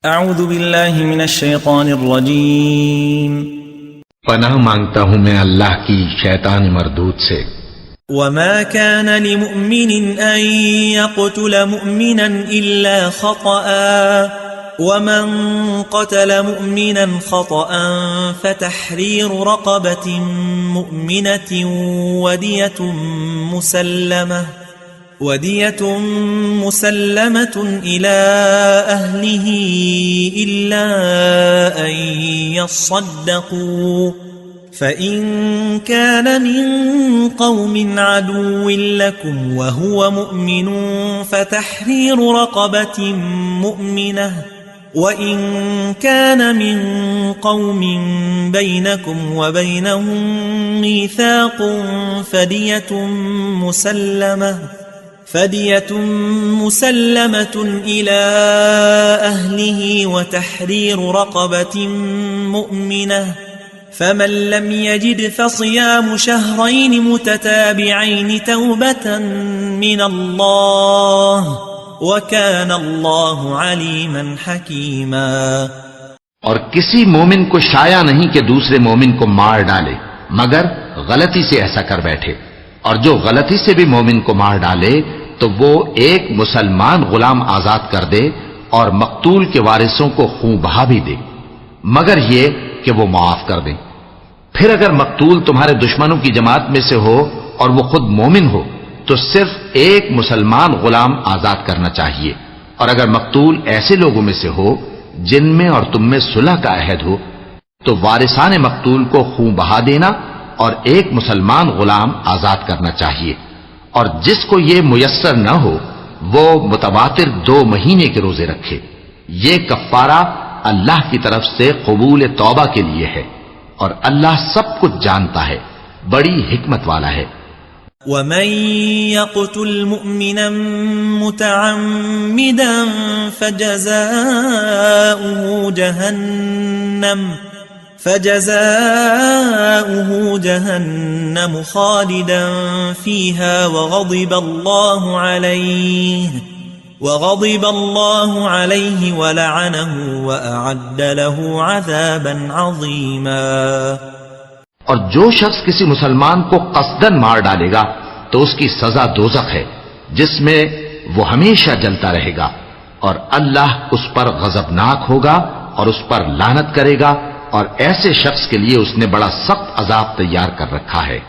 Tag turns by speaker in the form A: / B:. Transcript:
A: اعوذ باللہ من الشیطان الرجیم
B: پناہ مانگتا ہوں میں اللہ کی شیطان مردود سے۔
A: وما كان لمؤمن ان يقتل مؤمنا الا خطأ ومن قتل مؤمنا خطأ فتحرير رقبة مؤمنة ودية مسلمة إلى أهله إلا أن يصدقوا فإن كان من قوم عدو لكم وهو مؤمن فتحرير رقبة مؤمنة وإن كان من قوم بينكم وبينهم ميثاق فدية مسلمة إلى أهله وتحرير رقبة مؤمنة فمن لم يجد فصيام شهرين متتابعين توبة من الله وَكَانَ اللَّهُ عَلِيمًا حَكِيمًا۔
B: اور کسی مومن کو شایع نہیں کہ دوسرے مومن کو مار ڈالے مگر غلطی سے ایسا کر بیٹھے، اور جو غلطی سے بھی مومن کو مار ڈالے تو وہ ایک مسلمان غلام آزاد کر دے اور مقتول کے وارثوں کو خون بہا بھی دے، مگر یہ کہ وہ معاف کر دیں۔ پھر اگر مقتول تمہارے دشمنوں کی جماعت میں سے ہو اور وہ خود مومن ہو تو صرف ایک مسلمان غلام آزاد کرنا چاہیے، اور اگر مقتول ایسے لوگوں میں سے ہو جن میں اور تم میں صلح کا عہد ہو تو وارثان مقتول کو خون بہا دینا اور ایک مسلمان غلام آزاد کرنا چاہیے، اور جس کو یہ میسر نہ ہو وہ متواتر 2 مہینے کے روزے رکھے۔ یہ کفارہ اللہ کی طرف سے قبول توبہ کے لیے ہے، اور اللہ سب کچھ جانتا ہے، بڑی حکمت والا ہے۔
A: ومن يقتل مؤمنا متعمدا فجزاؤه جهنم خالدا فيها وغضب الله عليه ولعنه وأعد له عذابا عظيما۔
B: اور جو شخص کسی مسلمان کو قصدن مار ڈالے گا تو اس کی سزا دوزخ ہے جس میں وہ ہمیشہ جلتا رہے گا، اور اللہ اس پر غضبناک ہوگا اور اس پر لعنت کرے گا، اور ایسے شخص کے لیے اس نے بڑا سخت عذاب تیار کر رکھا ہے۔